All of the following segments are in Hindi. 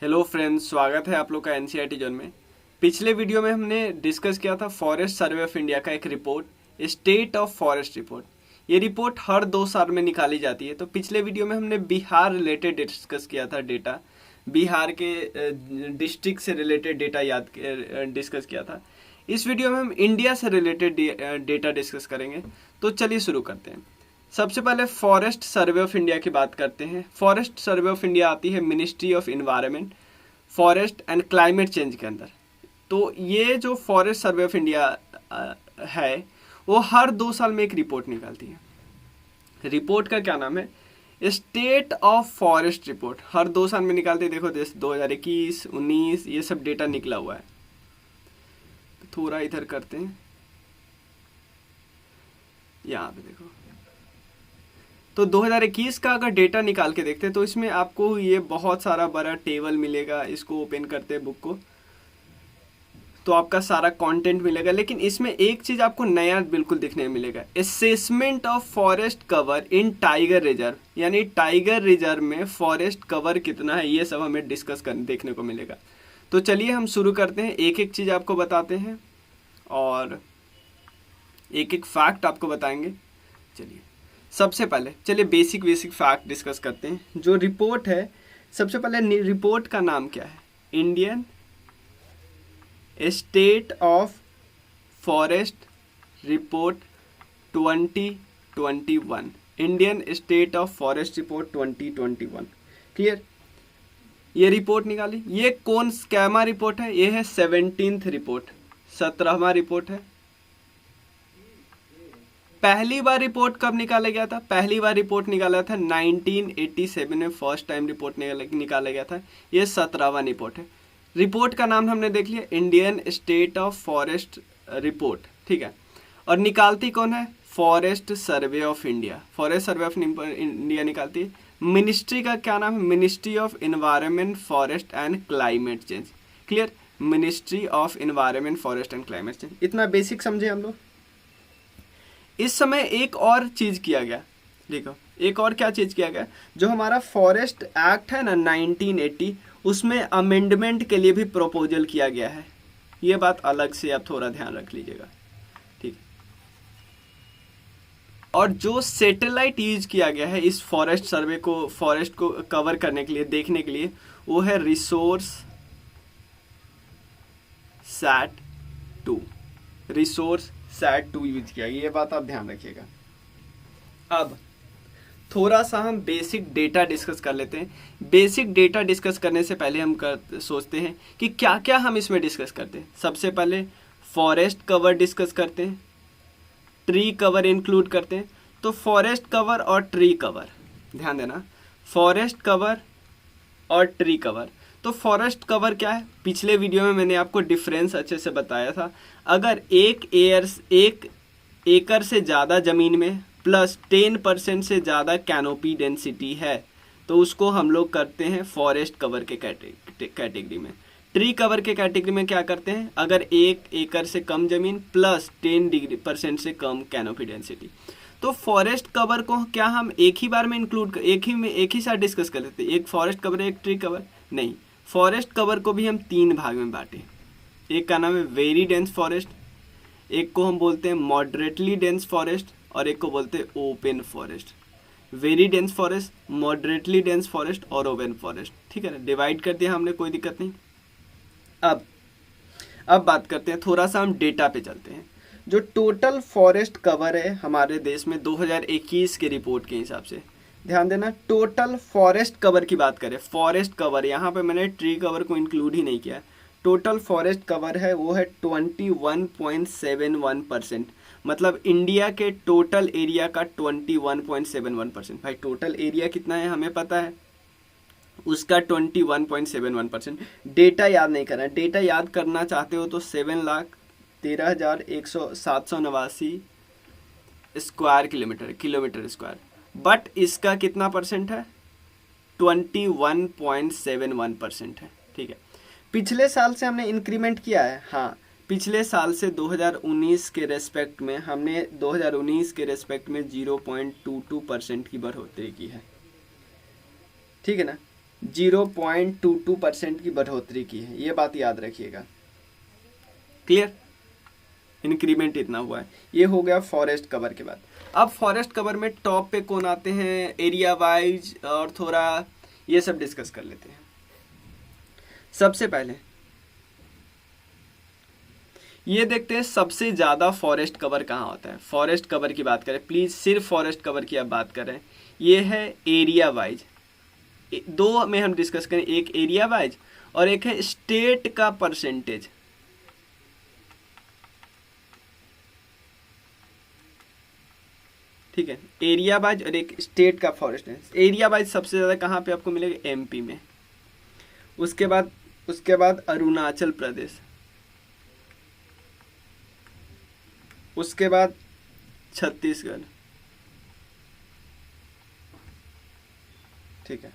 हेलो फ्रेंड्स, स्वागत है आप लोग का एनसीईआरटी जोन में। पिछले वीडियो में हमने डिस्कस किया था फॉरेस्ट सर्वे ऑफ इंडिया का एक report, state of forest report. ये रिपोर्ट हर 2 साल में निकाली जाती है। तो पिछले वीडियो में हमने बिहार रिलेटेड डिस्कस किया था डेटा, बिहार के डिस्ट्रिक्ट से रिलेटेड डेटा डिस्कस किया था। इस वीडियो में हम इंडिया से रिलेटेड डेटा डिस्कस करेंगे। तो चलिए शुरू करते हैं। सबसे पहले फॉरेस्ट सर्वे ऑफ इंडिया की बात करते हैं। फॉरेस्ट सर्वे ऑफ इंडिया आती है ministry of environment, forest and climate change के अंदर। तो ये जो फॉरेस्ट सर्वे ऑफ इंडिया है वो हर 2 साल में एक रिपोर्ट निकालती है। रिपोर्ट का क्या नाम है? State of forest report. हर 2 साल में निकालते हैं। देखो 2021, 19 ये सब डेटा निकला हुआ है। थोड़ा इधर करते हैं, यहाँ पे देखो। तो 2021 का अगर डेटा निकाल के देखते हैं तो इसमें आपको ये बहुत सारा बड़ा टेबल मिलेगा। इसको ओपन करते हैं बुक को तो आपका सारा कंटेंट मिलेगा। लेकिन इसमें एक चीज आपको नया बिल्कुल दिखने मिलेगा, assessment of forest cover in tiger reserve. यानी टाइगर रिजर्व में फॉरेस्ट कवर कितना है, ये सब हमें डिस्कस कर देखने को मिलेगा। तो चलिए हम शुरू करते हैं। एक एक चीज आपको बताते हैं और एक एक फैक्ट आपको बताएंगे। चलिए सबसे पहले चलिए बेसिक फैक्ट डिस्कस करते हैं। जो रिपोर्ट है, सबसे पहले रिपोर्ट का नाम क्या है? Indian state of forest report 2021। Indian state of forest report 2021। Clear? ये रिपोर्ट निकाली। ये कौन स्कैमा रिपोर्ट है? ये है 17th रिपोर्ट, 17वां रिपोर्ट है। पहली बार रिपोर्ट कब निकाला गया था? पहली बार रिपोर्ट निकाला था 1987 में, फर्स्ट टाइम रिपोर्ट निकाला गया था। ये 17वां रिपोर्ट है। रिपोर्ट का नाम हमने देख लिया, Indian state of forest report. ठीक है। और निकालती कौन है? Forest survey of India. Forest survey of India निकालती है। मिनिस्ट्री का क्या नाम है? Ministry of environment, forest and climate change. Clear? Ministry of environment, forest and climate change. इतना बेसिक समझे हम लोग। इस समय एक और चीज किया गया, देखो एक और क्या चीज किया गया, जो हमारा फॉरेस्ट एक्ट है ना 1980, उसमें अमेंडमेंट के लिए भी प्रपोजल किया गया है। ये बात अलग से आप थोड़ा ध्यान रख लीजिएगा। ठीक। और जो सैटेलाइट यूज किया गया है इस फॉरेस्ट सर्वे को, फॉरेस्ट को कवर करने के लिए, देखने के लिए, वो है resource set 2। Resource set 2 use किया, ये बात आप ध्यान रखिएगा। अब थोड़ा सा हम बेसिक डेटा डिस्कस कर लेते हैं। बेसिक डेटा डिस्कस करने से पहले हम सोचते हैं कि क्या क्या हम इसमें डिस्कस करते हैं। सबसे पहले फॉरेस्ट कवर डिस्कस करते हैं, ट्री कवर इंक्लूड करते हैं। तो फॉरेस्ट कवर और ट्री कवर, ध्यान देना, फॉरेस्ट कवर और ट्री कवर। तो फॉरेस्ट कवर क्या है? पिछले वीडियो में मैंने आपको डिफरेंस अच्छे से बताया था। अगर एक एकड़ से ज़्यादा ज़मीन में प्लस 10% से ज़्यादा कैनोपी डेंसिटी है तो उसको हम लोग करते हैं फॉरेस्ट कवर के कैटेगरी में। ट्री कवर के कैटेगरी में क्या करते हैं? अगर 1 एकड़ से कम ज़मीन प्लस 10% से कम कैनोपी डेंसिटी। तो फॉरेस्ट कवर को क्या हम एक ही बार में इंक्लूड एक ही साथ डिस्कस कर लेते हैं? एक फॉरेस्ट कवर, एक ट्री कवर? नहीं, फॉरेस्ट कवर को भी हम 3 भाग में बांटे। एक का नाम है वेरी डेंस फॉरेस्ट, एक को हम बोलते हैं मॉडरेटली डेंस फॉरेस्ट, और एक को बोलते हैं open forest. Very dense forest, moderately dense forest और ओपन फॉरेस्ट। ठीक है ना, डिवाइड कर दिया हमने, कोई दिक्कत नहीं। अब बात करते हैं, थोड़ा सा हम डेटा पे चलते हैं। जो टोटल फॉरेस्ट कवर है हमारे देश में 2021 के रिपोर्ट के हिसाब से, ध्यान देना, टोटल फॉरेस्ट कवर की बात करें, फॉरेस्ट कवर, यहाँ पे मैंने ट्री कवर को इंक्लूड ही नहीं किया। टोटल फॉरेस्ट कवर है वो है 21.71%। मतलब इंडिया के टोटल एरिया का 21.71%। भाई टोटल एरिया कितना है हमें पता है, उसका 21.71%। डेटा याद नहीं करना, डेटा याद करना चाहते हो तो 7,13,789 स्क्वायर किलोमीटर स्क्वायर। बट इसका कितना परसेंट है? 21.71% है। ठीक है। पिछले साल से हमने इंक्रीमेंट किया है। हाँ, पिछले साल से 2019 के रेस्पेक्ट में हमने 2019 के रेस्पेक्ट में 0.22% की बढ़ोतरी की है। ठीक है ना। 0.22% की बढ़ोतरी की है, ये बात याद रखिएगा। क्लियर, इंक्रीमेंट इतना हुआ है। ये हो गया फॉरेस्ट कवर के बाद। अब फॉरेस्ट कवर में टॉप पे कौन आते हैं, एरिया वाइज, और थोड़ा ये सब डिस्कस कर लेते हैं। सबसे पहले ये देखते हैं सबसे ज्यादा फॉरेस्ट कवर कहाँ होता है। फॉरेस्ट कवर की बात करें, प्लीज सिर्फ फॉरेस्ट कवर की आप बात करें। ये है एरिया वाइज, दो में हम डिस्कस करें, एक एरिया वाइज और एक है स्टेट का परसेंटेज। ठीक है, एरिया वाइज और एक स्टेट का फॉरेस्ट है। एरिया वाइज सबसे ज्यादा कहाँ पे आपको मिलेगा, एमपी में। उसके बाद अरुणाचल प्रदेश, उसके बाद छत्तीसगढ़। ठीक है,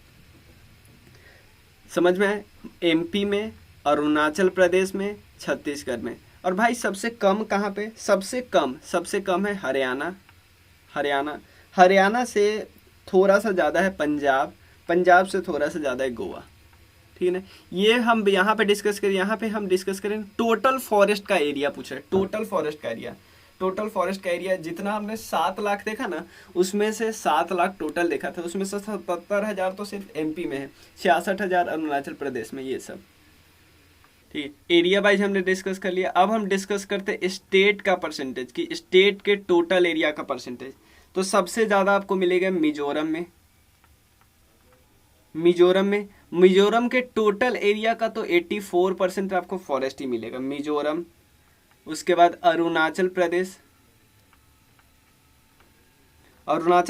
समझ में है, एमपी में, अरुणाचल प्रदेश में, छत्तीसगढ़ में। और भाई सबसे कम कहाँ पे, सबसे कम है हरियाणा से थोड़ा सा ज़्यादा है पंजाब से थोड़ा सा ज़्यादा है गोवा। ठीक है ना, ये हम यहाँ पे डिस्कस करें टोटल फॉरेस्ट का एरिया पूछ रहे, टोटल फॉरेस्ट का एरिया जितना हमने 7 लाख देखा ना, उसमें से 7 लाख टोटल देखा था, उसमें से 77,000 तो सिर्फ एमपी में है, 66,000 अरुणाचल प्रदेश में, ये सब। ठीक है, एरिया वाइज हमने डिस्कस कर लिया। अब हम डिस्कस करते हैं स्टेट का परसेंटेज, कि स्टेट के टोटल एरिया का परसेंटेज। तो सबसे ज्यादा आपको मिलेगा मिजोरम के टोटल एरिया का तो 84% आपको फॉरेस्ट ही मिलेगा, मिजोरम। उसके बाद अरुणाचल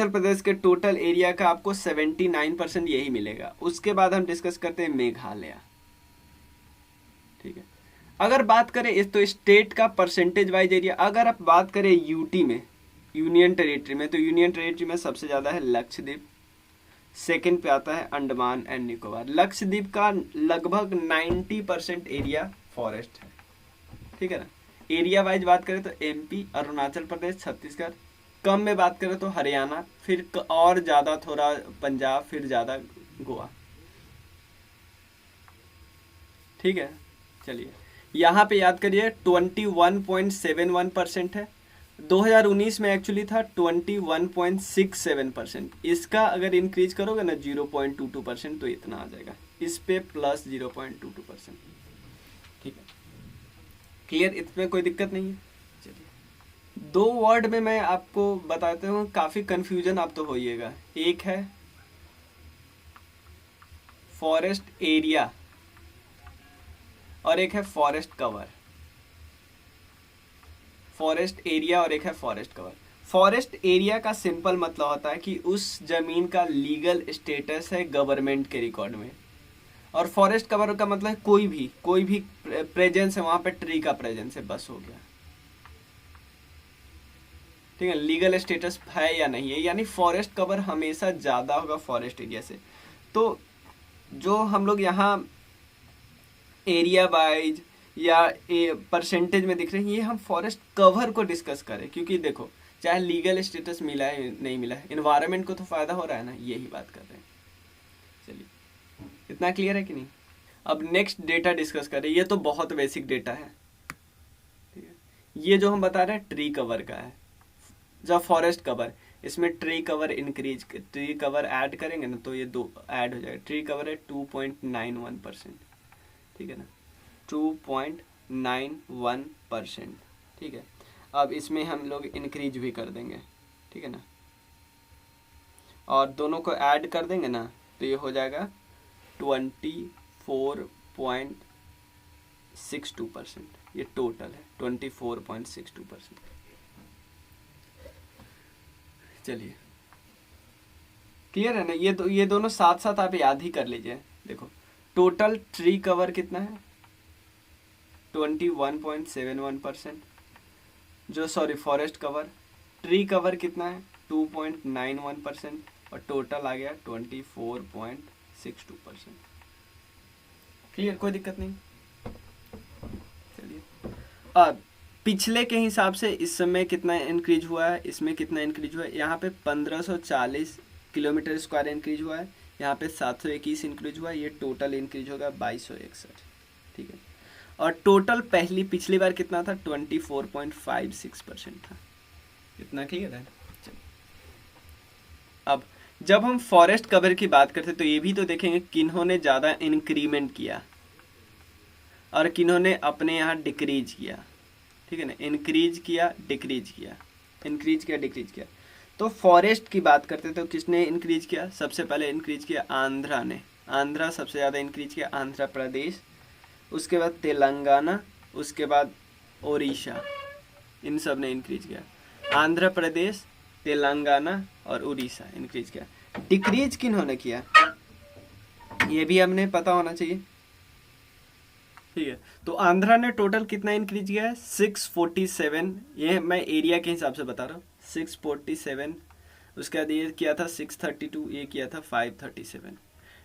प्रदेश के टोटल एरिया का आपको 79% यही मिलेगा। उसके बाद हम डिस्कस करते हैं मेघालय। ठीक है, अगर बात करें इस तो स्टेट का परसेंटेज वाइज एरिया, अगर आप बात करें यूटी में, यूनियन टेरिटरी में, तो यूनियन टेरिटरी में सबसे ज्यादा है लक्षद्वीप, सेकंड पे आता है अंडमान एंड निकोबार। लक्षद्वीप का लगभग 90% एरिया फॉरेस्ट है। ठीक है ना, एरिया वाइज बात करें तो एमपी, अरुणाचल प्रदेश, छत्तीसगढ़। कम में बात करें तो हरियाणा, फिर और ज्यादा थोड़ा पंजाब, फिर ज्यादा गोवा। ठीक है, चलिए यहाँ पे याद करिए 21.71% है। 2019 में एक्चुअली था 21.67%। इसका अगर इंक्रीज करोगे ना 0.22% तो इतना आ जाएगा, इस पे प्लस 0.22%। ठीक है, क्लियर, इसमें कोई दिक्कत नहीं है। चलिए 2 वर्ड में मैं आपको बताता हूँ, काफी कंफ्यूजन आप तो होइएगा। एक है फॉरेस्ट एरिया और एक है फॉरेस्ट कवर। फॉरेस्ट एरिया और एक है फॉरेस्ट कवर। फॉरेस्ट एरिया का सिंपल मतलब होता है कि उस जमीन का लीगल स्टेटस है गवर्नमेंट के रिकॉर्ड में, और फॉरेस्ट कवर का मतलब कोई भी प्रेजेंस है वहां पे, ट्री का प्रेजेंस है, बस हो गया। ठीक है, लीगल स्टेटस है या नहीं है, यानी फॉरेस्ट कवर हमेशा ज्यादा होगा फॉरेस्ट एरिया से। तो जो हम लोग यहाँ एरिया वाइज या परसेंटेज में दिख रहे हैं, ये हम फॉरेस्ट कवर को डिस्कस करें, क्योंकि देखो चाहे लीगल स्टेटस मिला है नहीं मिला है, एनवायरनमेंट को तो फायदा हो रहा है ना, यही बात कर रहे हैं। चलिए, इतना क्लियर है कि नहीं। अब नेक्स्ट डेटा डिस्कस करें, ये तो बहुत बेसिक डेटा है। ठीक है, ये जो हम बता रहे हैं ट्री कवर का है, जब फॉरेस्ट कवर, इसमें ट्री कवर ऐड करेंगे ना तो ये 2 ऐड हो जाएगा। ट्री कवर है 2.91%। ठीक है ना, 2.91%। ठीक है, अब इसमें हम लोग इंक्रीज भी कर देंगे। ठीक है ना, और दोनों को ऐड कर देंगे ना तो ये हो जाएगा 24.62%। ये टोटल है 24.62%। चलिए, क्लियर है ना, ये दोनों साथ साथ आप याद ही कर लीजिए। देखो टोटल ट्री कवर कितना है, 21.71%। जो फॉरेस्ट कवर, ट्री कवर कितना है 2.91%, और टोटल आ गया 24.62%। क्लियर, कोई दिक्कत नहीं। चलिए, अब पिछले के हिसाब से इस समय कितना इंक्रीज हुआ है, इसमें कितना इंक्रीज हुआ है। यहाँ पे 1540 किलोमीटर स्क्वायर इंक्रीज हुआ है, यहाँ पे 721 इंक्रीज हुआ, ये टोटल इंक्रीज होगा 2261, ठीक है। और टोटल पिछली बार कितना था, 24.56% था। इतना क्लियर है। अब जब हम फॉरेस्ट कवर की बात करते तो ये भी तो देखेंगे किन्होंने ज़्यादा इंक्रीमेंट किया और किन्होंने अपने यहाँ डिक्रीज किया, ठीक है ना। इंक्रीज किया, डिक्रीज किया, इंक्रीज किया, डिक्रीज किया। तो फॉरेस्ट की बात करते तो किसने इंक्रीज किया, सबसे पहले इंक्रीज किया आंध्रा ने। आंध्रा सबसे ज़्यादा इंक्रीज किया, आंध्र प्रदेश, उसके बाद तेलंगाना, उसके बाद उड़ीसा, इन सब ने इंक्रीज किया। आंध्र प्रदेश, तेलंगाना और उड़ीसा इंक्रीज किया। डिक्रीज किन्होंने किया ये भी हमने पता होना चाहिए, ठीक है। तो आंध्रा ने टोटल कितना इंक्रीज किया है, 647, ये मैं एरिया के हिसाब से बता रहा हूँ, 647। उसके बाद ये किया था 632, ये किया था 537।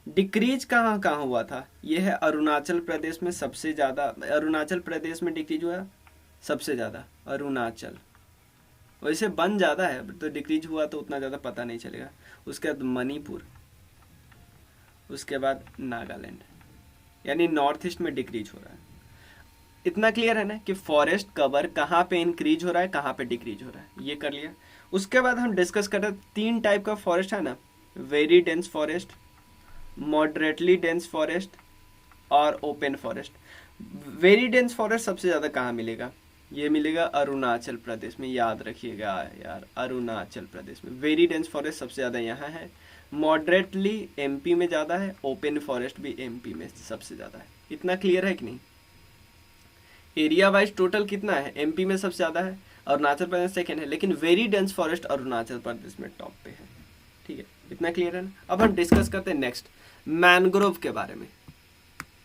डिक्रीज कहाँ कहाँ हुआ था, ये है अरुणाचल प्रदेश में सबसे ज़्यादा, अरुणाचल प्रदेश में डिक्रीज हुआ सबसे ज़्यादा, अरुणाचल। वैसे बन ज़्यादा है तो डिक्रीज हुआ तो उतना ज़्यादा पता नहीं चलेगा। उसके बाद मणिपुर, उसके बाद नागालैंड, यानी नॉर्थ ईस्ट में डिक्रीज हो रहा है। इतना क्लियर है ना कि फॉरेस्ट कवर कहाँ पे इंक्रीज हो रहा है, कहाँ पे डिक्रीज हो रहा है, ये कर लिया। उसके बाद हम डिस्कस कर रहे हैं 3 टाइप का फॉरेस्ट है ना, very dense forest, moderately dense forest और open forest. Very dense forest सबसे ज़्यादा कहाँ मिलेगा, ये मिलेगा अरुणाचल प्रदेश में, याद रखिएगा यार, अरुणाचल प्रदेश में वेरी डेंस फॉरेस्ट सबसे ज़्यादा यहाँ है। मॉडरेटली एमपी में ज़्यादा है, ओपन फॉरेस्ट भी एमपी में सबसे ज़्यादा है। इतना क्लियर है कि नहीं। एरिया वाइज टोटल कितना है, एमपी में सबसे ज़्यादा है, अरुणाचल प्रदेश सेकेंड है, लेकिन very dense forest Arunachal Pradesh में टॉप पे है, ठीक है। इतना क्लियर है ना। अब हम डिस्कस करते हैं नेक्स्ट मैनग्रोव के बारे में।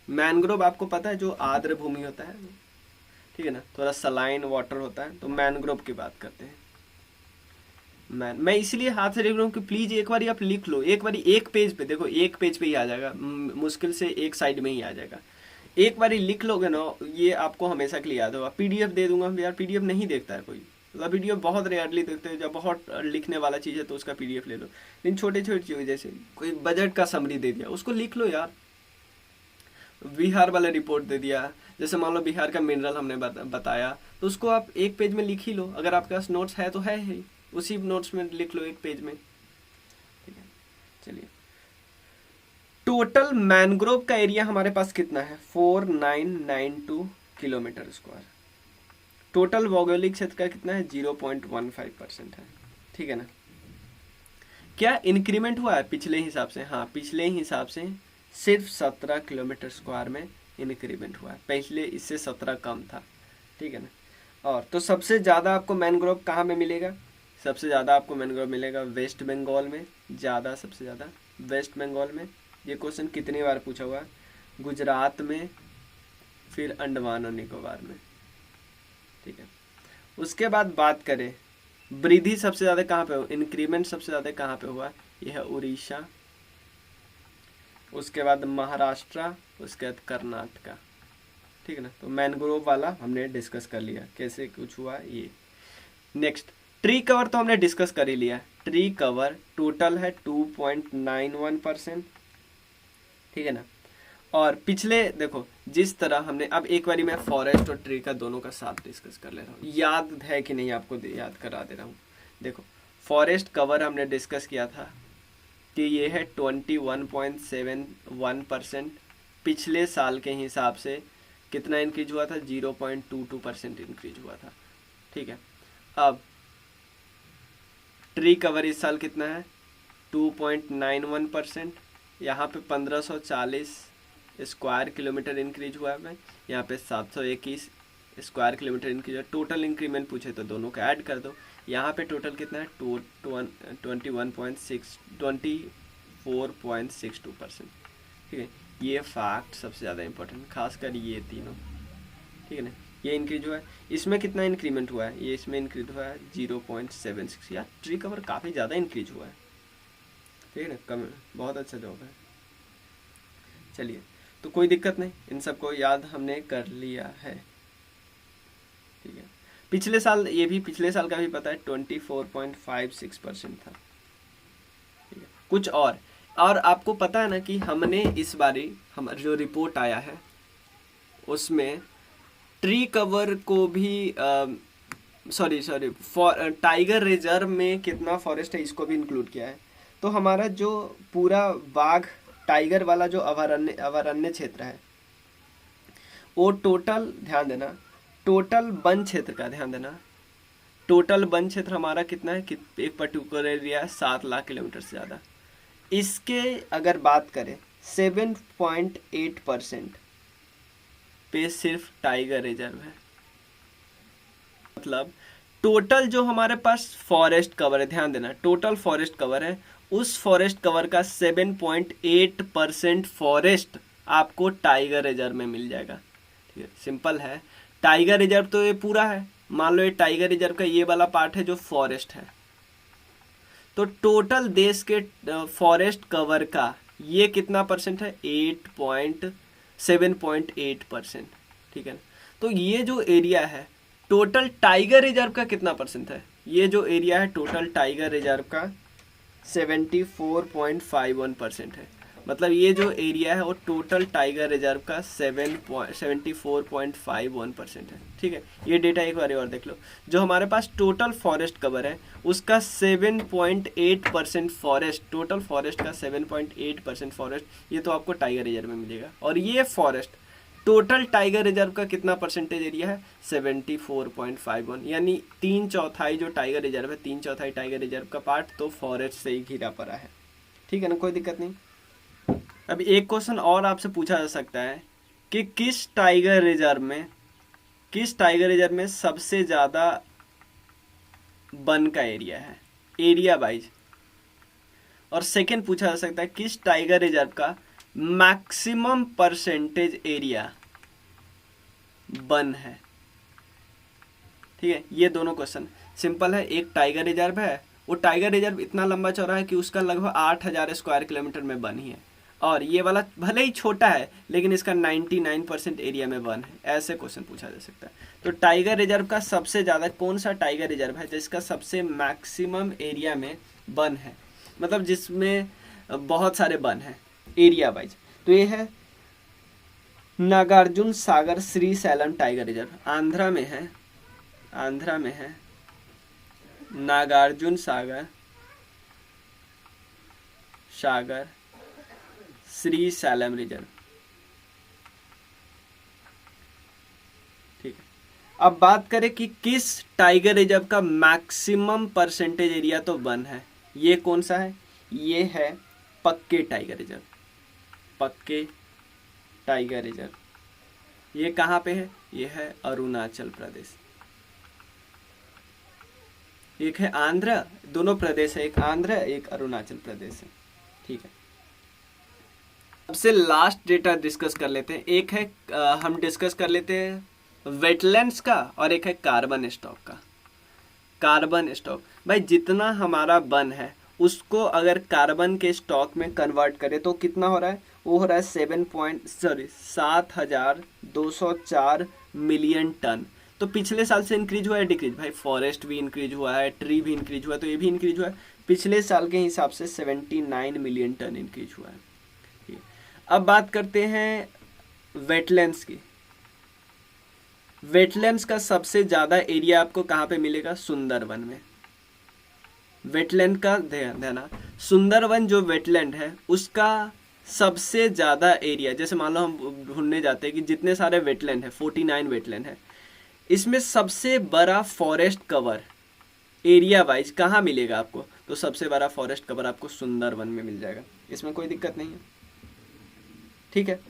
मैनग्रोव आपको पता है जो आर्द्र भूमि होता है, ठीक है ना, थोड़ा सलाइन वाटर होता है, तो मैनग्रोव की बात करते हैं। मैं इसलिए हाथ से लिख रहा हूँ कि प्लीज एक बार आप लिख लो, एक बार एक पेज पे, देखो एक पेज पे ही आ जाएगा, मुश्किल से एक साइड में ही आ जाएगा। एक बार लिख लोगे ना, ये आपको हमेशा के लिए याद होगा। पीडीएफ दे दूंगा यार, पीडीएफ नहीं देखता है कोई, मतलब पीडीएफ बहुत रेयरली देखते हैं। जब बहुत लिखने वाला चीज़ है तो उसका पीडीएफ ले लो, लेकिन छोटे छोटे चीज़ जैसे कोई बजट का समरी दे दिया उसको लिख लो यार। बिहार वाला रिपोर्ट दे दिया, जैसे मान लो बिहार का मिनरल हमने बताया, तो उसको आप एक पेज में लिख ही लो। अगर आपके पास नोट्स है तो है ही, उसी नोट्स में लिख लो एक पेज में, ठीक है। चलिए, टोटल मैनग्रोव का एरिया हमारे पास कितना है, 4992 किलोमीटर स्क्वायर। टोटल भौगोलिक क्षेत्र का कितना है, 0.15% है, ठीक है ना। क्या इंक्रीमेंट हुआ है पिछले हिसाब से, हाँ पिछले हिसाब से सिर्फ 17 किलोमीटर स्क्वायर में इंक्रीमेंट हुआ है, पहले इससे 17 कम था, ठीक है ना। और तो सबसे ज़्यादा आपको मैनग्रोव कहाँ में मिलेगा, सबसे ज़्यादा आपको मैनग्रोव मिलेगा वेस्ट बंगाल में, ज़्यादा सबसे ज़्यादा वेस्ट बंगाल में। ये क्वेश्चन कितनी बार पूछा हुआ है, गुजरात में, फिर अंडमान और निकोबार में, ठीक है। उसके बाद बात करें वृद्धि सबसे ज़्यादा कहाँ पे हो, इंक्रीमेंट सबसे ज़्यादा कहाँ पे हुआ, यह है उड़ीसा, उसके बाद महाराष्ट्र, उसके बाद कर्नाटका, ठीक है ना। तो मैनग्रोव वाला हमने डिस्कस कर लिया कैसे कुछ हुआ ये। नेक्स्ट ट्री कवर तो हमने डिस्कस कर ही लिया। ट्री कवर टोटल है 2.91%, ठीक है ना। और पिछले देखो जिस तरह हमने, अब एक बारी मैं फॉरेस्ट और ट्री का दोनों का साथ डिस्कस कर ले रहा हूँ, याद है कि नहीं आपको याद करा दे रहा हूँ। देखो फॉरेस्ट कवर हमने डिस्कस किया था कि ये है 21.71%, पिछले साल के हिसाब से कितना इंक्रीज हुआ था, 0.22% इंक्रीज हुआ था, ठीक है। अब ट्री कवर इस साल कितना है, 2.91%, यहाँ पे 1540 स्क्वायर किलोमीटर इंक्रीज हुआ है, यहाँ पे 721 स्क्वायर किलोमीटर इंक्रीज हुआ। टोटल इंक्रीमेंट पूछे तो दोनों का ऐड कर दो, यहाँ पे टोटल कितना है 24.62%, ठीक है। ये फैक्ट सबसे ज़्यादा इंपॉर्टेंट, खासकर ये तीनों, ठीक है ना। ये इंक्रीज हुआ है, इसमें कितना इंक्रीमेंट हुआ है, ये इसमें इंक्रीज हुआ है 0.76। यार ट्री कवर काफ़ी ज़्यादा इंक्रीज हुआ है, ठीक है ना, कम, बहुत अच्छा जॉब है। चलिए तो कोई दिक्कत नहीं, इन सबको याद हमने कर लिया है, ठीक है। पिछले साल, ये भी पिछले साल का भी पता है, 24.56% था, ठीक है। कुछ और और आपको पता है ना कि हमने इस बारी हमारा जो रिपोर्ट आया है उसमें ट्री कवर को भी टाइगर रिजर्व में कितना फॉरेस्ट है इसको भी इंक्लूड किया है। तो हमारा जो पूरा बाघ टाइगर वाला जो अभयारण्य क्षेत्र है वो टोटल, ध्यान देना, टोटल वन क्षेत्र का ध्यान देना, टोटल वन क्षेत्र हमारा कितना है कि एक पर्टिकुलर एरिया 7 लाख किलोमीटर से ज़्यादा। इसके अगर बात करें 7.8% पे सिर्फ टाइगर रिजर्व है। मतलब टोटल जो हमारे पास फॉरेस्ट कवर है, ध्यान देना, टोटल फॉरेस्ट कवर है, उस फॉरेस्ट कवर का 7.8% फॉरेस्ट आपको टाइगर रिजर्व में मिल जाएगा। ठीक है, सिंपल है। टाइगर रिजर्व तो ये पूरा है, मान लो ये टाइगर रिजर्व का ये वाला पार्ट है जो फॉरेस्ट है, तो टोटल देश के फॉरेस्ट कवर का ये कितना परसेंट है? 7.8%। ठीक है ना। तो ये जो एरिया है टोटल टाइगर रिजर्व का कितना परसेंट है? ये जो एरिया है टोटल टाइगर रिजर्व का 74.51% है। मतलब ये जो एरिया है वो टोटल टाइगर रिजर्व का 74.51% है। ठीक है, ये डेटा एक बार और देख लो। जो हमारे पास टोटल फॉरेस्ट कवर है उसका 7.8% फॉरेस्ट, टोटल फॉरेस्ट का 7.8% फॉरेस्ट ये तो आपको टाइगर रिजर्व में मिलेगा। और ये फॉरेस्ट टोटल टाइगर रिजर्व का कितना परसेंटेज एरिया है? 74.51, यानी 3/4 जो टाइगर रिजर्व है, 3/4 टाइगर रिजर्व का पार्ट तो फॉरेस्ट से ही घिरा पड़ा है। ठीक है ना, कोई दिक्कत नहीं। अब एक क्वेश्चन और आपसे पूछा जा सकता है कि किस टाइगर रिजर्व में सबसे ज्यादा वन का एरिया है, एरिया वाइज। और सेकंड पूछा जा सकता है किस टाइगर रिजर्व का मैक्सिमम परसेंटेज एरिया वन है। ठीक है, ये दोनों क्वेश्चन सिंपल है। एक टाइगर रिजर्व है, वो टाइगर रिजर्व इतना लंबा चौड़ा है कि उसका लगभग 8000 स्क्वायर किलोमीटर में वन ही है, और ये वाला भले ही छोटा है लेकिन इसका 99% एरिया में वन है। ऐसे क्वेश्चन पूछा जा सकता है। तो टाइगर रिजर्व का सबसे ज़्यादा कौन सा टाइगर रिजर्व है जिसका सबसे मैक्सिमम एरिया में वन है, मतलब जिसमें बहुत सारे वन हैं एरिया वाइज? तो ये है Nagarjuna Sagar Srisailam tiger reserve, Andhra में है नागार्जुन सागर श्री सैलम रिजर्व। ठीक है, अब बात करें कि किस टाइगर रिजर्व का मैक्सिमम परसेंटेज एरिया तो वन है। ये कौन सा है? ये है Pakke tiger reserve. Pakke tiger reserve ये कहाँ पे है? ये है अरुणाचल प्रदेश। एक है आंध्र, दोनों प्रदेश है, एक आंध्र एक अरुणाचल प्रदेश है। ठीक है, सबसे लास्ट डेटा डिस्कस कर लेते हैं। एक है हम डिस्कस कर लेते हैं वेटलैंड्स का, और एक है कार्बन स्टॉक का। कार्बन स्टॉक, भाई जितना हमारा वन है उसको अगर कार्बन के स्टॉक में कन्वर्ट करें तो कितना हो रहा है? वो हो रहा है 7,204 मिलियन टन। तो पिछले साल से इंक्रीज हुआ है डिक्रीज? भाई फॉरेस्ट भी इंक्रीज हुआ है, ट्री भी इंक्रीज हुआ है, तो ये भी इंक्रीज हुआ है। पिछले साल के हिसाब से 79 मिलियन टन इंक्रीज हुआ है। ठीक है, अब बात करते हैं वेटलैंड्स की। वेटलैंड्स का सबसे ज़्यादा एरिया आपको कहाँ पे मिलेगा? सुंदरवन में। वेटलैंड का ध्यान देना, सुंदरवन जो वेटलैंड है उसका सबसे ज़्यादा एरिया, जैसे मान लो हम ढूंढने जाते हैं कि जितने सारे वेटलैंड है, 49 वेटलैंड है, इसमें सबसे बड़ा फॉरेस्ट कवर एरिया वाइज कहाँ मिलेगा आपको? तो सबसे बड़ा फॉरेस्ट कवर आपको सुंदरवन में मिल जाएगा, इसमें कोई दिक्कत नहीं है। ठीक है,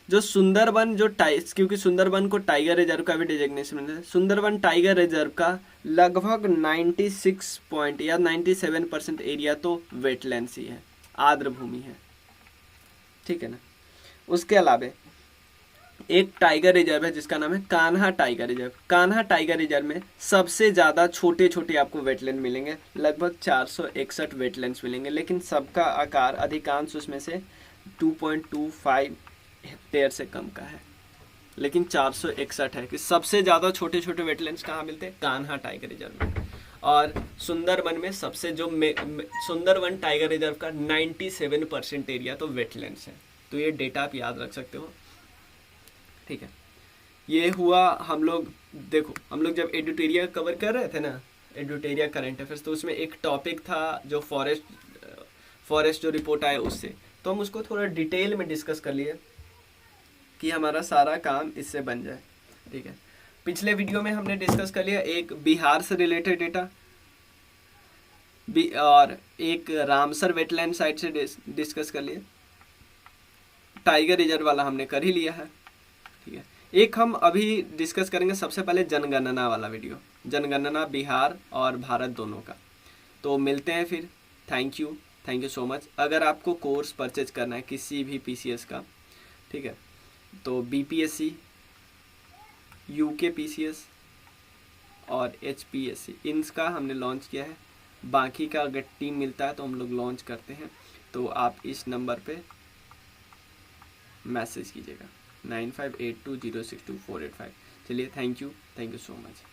जो सुंदरवन क्योंकि सुंदरवन को टाइगर रिजर्व का भी डिजिग्नेशन मिला है, सुंदरवन टाइगर रिजर्व का लगभग 97% एरिया तो वेटलैंड्स ही है, आर्द्र भूमि है। ठीक है ना। उसके अलावा एक टाइगर रिजर्व है जिसका नाम है Kanha tiger reserve. Kanha tiger reserve में सबसे ज़्यादा छोटे छोटे आपको वेटलैंड मिलेंगे, लगभग 461 वेटलैंड्स मिलेंगे, लेकिन सबका आकार अधिकांश उसमें से 2.25 हेक्टेयर से कम का है, लेकिन 461 है कि सबसे ज़्यादा छोटे छोटे वेटलैंड्स कहाँ मिलते हैं? कान्हा टाइगर रिजर्व में। और सुंदरबन में सबसे जो सुंदरबन टाइगर रिजर्व का 97% एरिया तो वेटलैंड्स है। तो ये डेटा आप याद रख सकते हो, ठीक है। ये हुआ हम लोग, देखो हम लोग जब एडुटेरिया कवर कर रहे थे ना, एडुटेरिया करंट अफेयर्स, तो उसमें एक टॉपिक था जो फॉरेस्ट जो रिपोर्ट आया उससे, तो हम उसको थोड़ा डिटेल में डिस्कस कर लिए कि हमारा सारा काम इससे बन जाए, ठीक है। पिछले वीडियो में हमने डिस्कस कर लिया एक बिहार से रिलेटेड डेटा और एक रामसर वेटलैंड साइट से डिस्कस कर लिया, टाइगर रिजर्व वाला हमने कर ही लिया है, ठीक है। एक हम अभी डिस्कस करेंगे सबसे पहले जनगणना वाला वीडियो, जनगणना बिहार और भारत दोनों का। तो मिलते हैं फिर, थैंक यू सो मच। अगर आपको कोर्स परचेज करना है किसी भी पीसीएस का, ठीक है, तो बीपीएससी, यूके पीसीएस और एचपीएससी इनका हमने लॉन्च किया है। बाकी का अगर टीम मिलता है तो हम लोग लॉन्च करते हैं, तो आप इस नंबर पे मैसेज कीजिएगा 9582062485। चलिए, थैंक यू सो मच।